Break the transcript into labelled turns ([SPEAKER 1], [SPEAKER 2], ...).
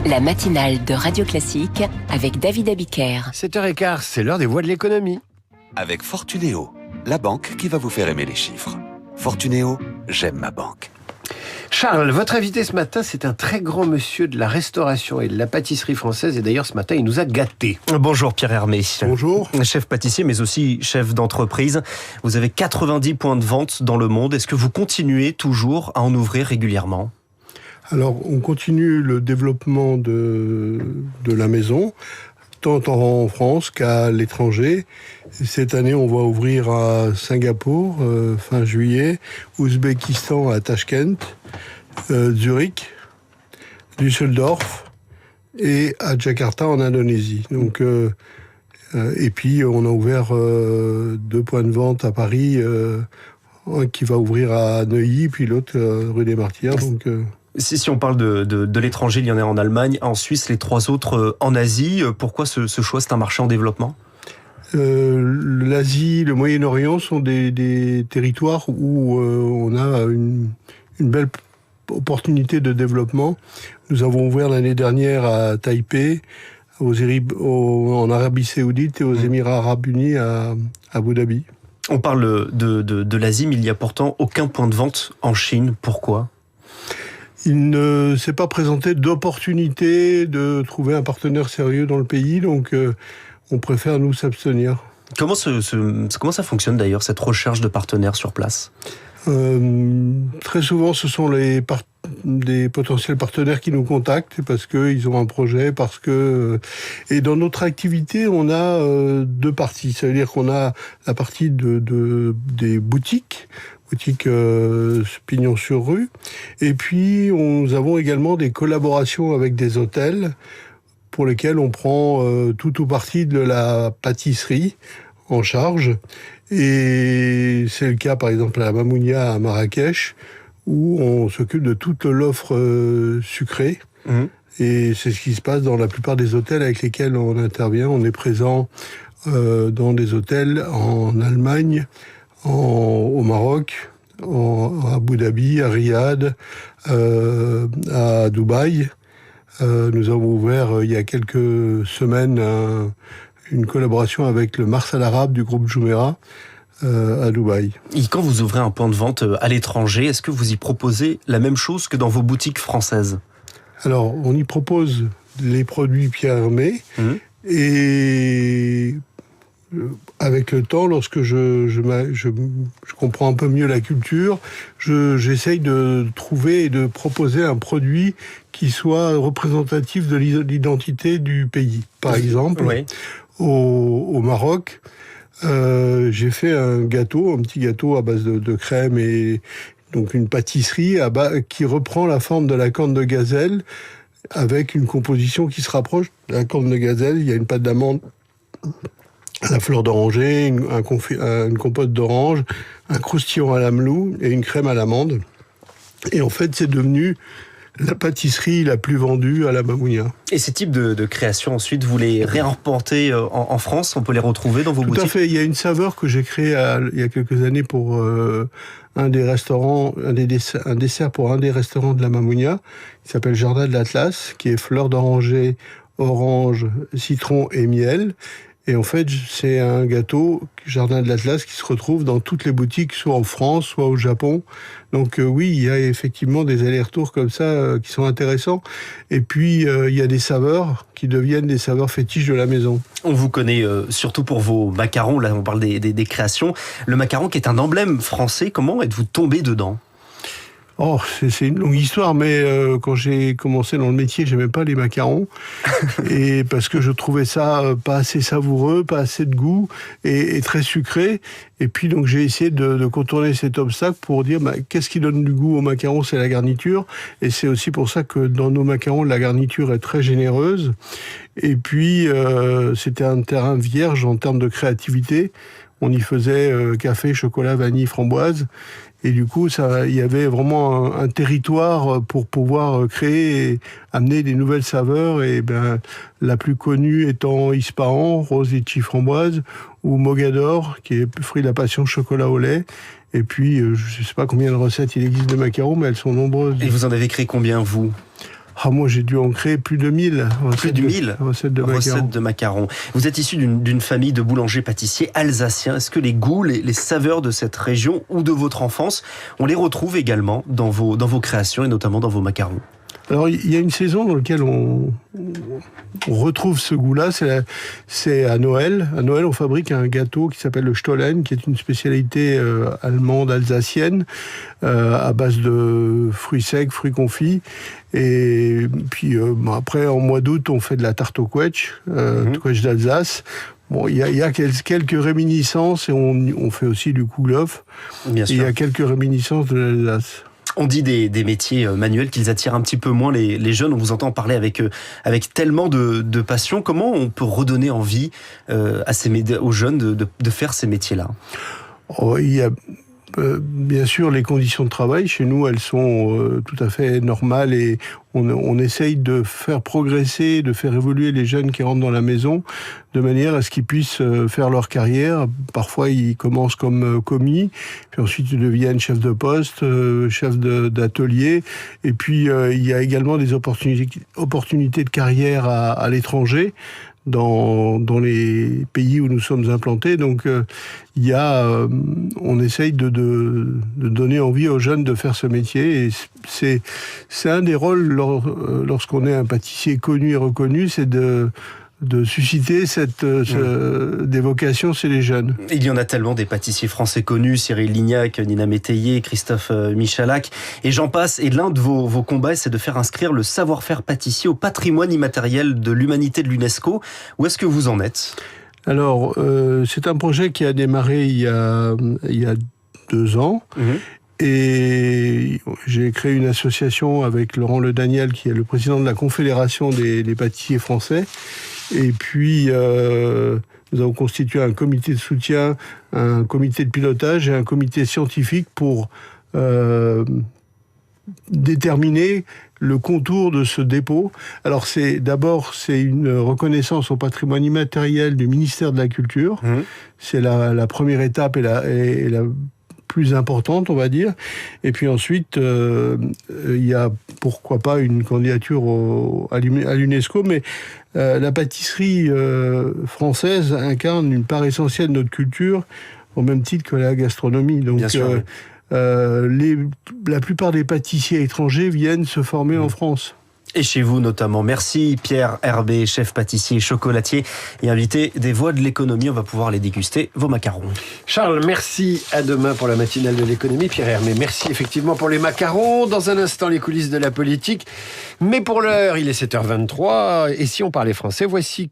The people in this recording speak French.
[SPEAKER 1] La matinale de Radio Classique avec David Abiker.
[SPEAKER 2] 7h15, c'est l'heure des voix de l'économie.
[SPEAKER 3] Avec Fortunéo, la banque qui va vous faire aimer les chiffres. Fortunéo, j'aime ma banque.
[SPEAKER 2] Charles, votre invité ce matin, c'est un très grand monsieur de la restauration et de la pâtisserie française. Et d'ailleurs, ce matin, il nous a gâtés.
[SPEAKER 4] Bonjour Pierre Hermé.
[SPEAKER 5] Bonjour.
[SPEAKER 4] Chef pâtissier, mais aussi chef d'entreprise. Vous avez 90 points de vente dans le monde. Est-ce que vous continuez toujours à en ouvrir régulièrement ?
[SPEAKER 5] Alors, on continue le développement de la maison, tant en France qu'à l'étranger. Cette année, on va ouvrir à Singapour, fin juillet, Ouzbékistan à Tachkent, Zurich, Düsseldorf et à Jakarta en Indonésie. Donc, et puis, on a ouvert 2 points de vente à Paris, un qui va ouvrir à Neuilly, puis l'autre rue des Martyrs. Donc,
[SPEAKER 4] Si on parle de l'étranger, il y en a en Allemagne, en Suisse, les 3 autres en Asie. Pourquoi ce choix ? C'est un marché en développement ?
[SPEAKER 5] L'Asie, le Moyen-Orient sont des territoires où on a une belle opportunité de développement. Nous avons ouvert l'année dernière à Taipei, en Arabie Saoudite et aux Émirats Arabes Unis à Abu Dhabi.
[SPEAKER 4] On parle de l'Asie, mais il n'y a pourtant aucun point de vente en Chine. Pourquoi ?
[SPEAKER 5] Il ne s'est pas présenté d'opportunité de trouver un partenaire sérieux dans le pays, donc on préfère nous s'abstenir.
[SPEAKER 4] Comment ça fonctionne d'ailleurs, cette recherche de partenaires sur place ?
[SPEAKER 5] Très souvent, ce sont des potentiels partenaires qui nous contactent parce qu'ils ont un projet, et dans notre activité, on a 2 parties. Ça veut dire qu'on a la partie des boutiques pignon sur rue, et puis nous avons également des collaborations avec des hôtels pour lesquels on prend tout ou partie de la pâtisserie en charge. Et c'est le cas par exemple à la Mamounia à Marrakech, où on s'occupe de toute l'offre sucrée. Et c'est ce qui se passe dans la plupart des hôtels avec lesquels on intervient. On est présent dans des hôtels en Allemagne, au Maroc, à Abu Dhabi, à Riyad, à Dubaï. Nous avons ouvert il y a quelques semaines une collaboration avec le Mars Al Arabe du groupe Jumeirah à Dubaï.
[SPEAKER 4] Et quand vous ouvrez un point de vente à l'étranger, est-ce que vous y proposez la même chose que dans vos boutiques françaises ?
[SPEAKER 5] Alors, on y propose les produits Pierre Hermé et avec le temps, lorsque je comprends un peu mieux la culture, j'essaye de trouver et de proposer un produit qui soit représentatif de l'identité du pays. Par exemple,
[SPEAKER 4] oui.
[SPEAKER 5] Au Maroc, j'ai fait un petit gâteau à base de crème et donc une pâtisserie qui reprend la forme de la corne de gazelle avec une composition qui se rapproche de la corne de gazelle. Il y a une pâte d'amande, la fleur d'oranger, une compote d'orange, un croustillon à l'amelou et une crème à l'amande. Et en fait, c'est devenu la pâtisserie la plus vendue à la Mamounia.
[SPEAKER 4] Et ces types de créations, ensuite, vous les réimportez en France ? On peut les retrouver dans vos boutiques ?
[SPEAKER 5] Tout à fait. Il y a une saveur que j'ai créée il y a quelques années pour un des restaurants, un dessert pour un des restaurants de la Mamounia, qui s'appelle Jardin de l'Atlas, qui est fleur d'oranger, orange, citron et miel. Et en fait, c'est un gâteau Jardin de l'Atlas qui se retrouve dans toutes les boutiques, soit en France, soit au Japon. Donc oui, il y a effectivement des allers-retours comme ça qui sont intéressants. Et puis, il y a des saveurs qui deviennent des saveurs fétiches de la maison.
[SPEAKER 4] On vous connaît surtout pour vos macarons. Là, on parle des créations. Le macaron qui est un emblème français. Comment êtes-vous tombé dedans ?
[SPEAKER 5] Oh, c'est une longue histoire, mais quand j'ai commencé dans le métier, j'aimais pas les macarons, et parce que je trouvais ça pas assez savoureux, pas assez de goût, et très sucré. Et puis donc j'ai essayé de contourner cet obstacle pour dire qu'est-ce qui donne du goût aux macarons, c'est la garniture, et c'est aussi pour ça que dans nos macarons, la garniture est très généreuse. Et puis c'était un terrain vierge en termes de créativité. On y faisait café, chocolat, vanille, framboise. Et du coup, il y avait vraiment un territoire pour pouvoir créer et amener des nouvelles saveurs. Et la plus connue étant Ispahan, rose litchi framboise, ou Mogador, qui est fruit de la passion chocolat au lait. Et puis, je ne sais pas combien de recettes il existe de macarons, mais elles sont nombreuses.
[SPEAKER 4] Et vous en avez créé combien, vous ?
[SPEAKER 5] Moi, j'ai dû en créer plus de 1000.
[SPEAKER 4] Plus de 1000
[SPEAKER 5] recettes de macarons.
[SPEAKER 4] Vous êtes issu d'une famille de boulangers-pâtissiers alsaciens. Est-ce que les goûts, les saveurs de cette région ou de votre enfance, on les retrouve également dans vos créations et notamment dans vos macarons?
[SPEAKER 5] Alors, il y a une saison dans laquelle on retrouve ce goût-là, c'est à Noël. À Noël, on fabrique un gâteau qui s'appelle le Stollen, qui est une spécialité allemande, alsacienne, à base de fruits secs, fruits confits. Et puis, après, en mois d'août, on fait de la tarte au quetch, quetch d'Alsace. Bon, il y a quelques réminiscences, et on fait aussi du kouglof.
[SPEAKER 4] Bien sûr.
[SPEAKER 5] Il y a quelques réminiscences de l'Alsace.
[SPEAKER 4] On dit des métiers manuels qu'ils attirent un petit peu moins les jeunes. On vous entend parler avec tellement de passion. Comment on peut redonner envie aux jeunes de faire ces métiers-là?
[SPEAKER 5] Il y a bien sûr les conditions de travail. Chez nous, elles sont tout à fait normales et on essaye de faire progresser, de faire évoluer les jeunes qui rentrent dans la maison de manière à ce qu'ils puissent faire leur carrière. Parfois, ils commencent comme commis, puis ensuite ils deviennent chef de poste, chef d'atelier. Et puis, il y a également des opportunités de carrière à l'étranger, dans les pays où nous sommes implantés. Donc, on essaye de donner envie aux jeunes de faire ce métier. Et c'est un des rôles lorsqu'on est un pâtissier connu et reconnu, c'est de susciter des vocations chez les jeunes.
[SPEAKER 4] Il y en a tellement des pâtissiers français connus, Cyril Lignac, Nina Métayer, Christophe Michalak, et j'en passe. Et l'un de vos combats, c'est de faire inscrire le savoir-faire pâtissier au patrimoine immatériel de l'humanité de l'UNESCO. Où est-ce que vous en êtes?
[SPEAKER 5] Alors, c'est un projet qui a démarré il y a 2 ans. Et j'ai créé une association avec Laurent Le Daniel, qui est le président de la Confédération des pâtissiers français. Et puis, nous avons constitué un comité de soutien, un comité de pilotage et un comité scientifique pour déterminer le contour de ce dépôt. Alors, c'est une reconnaissance au patrimoine immatériel du ministère de la Culture. C'est la première étape et la plus importante, on va dire. Et puis ensuite, il y a pourquoi pas une candidature à l'UNESCO, mais la pâtisserie française incarne une part essentielle de notre culture, au même titre que la gastronomie. Donc, bien sûr, la plupart des pâtissiers étrangers viennent se former en France.
[SPEAKER 4] Et chez vous notamment. Merci Pierre Herbé, chef pâtissier chocolatier et invité des Voix de l'économie. On va pouvoir les déguster, vos macarons.
[SPEAKER 2] Charles, merci. À demain pour la matinale de l'économie. Pierre Hermé, merci effectivement pour les macarons. Dans un instant, les coulisses de la politique. Mais pour l'heure, il est 7h23. Et si on parlait français, voici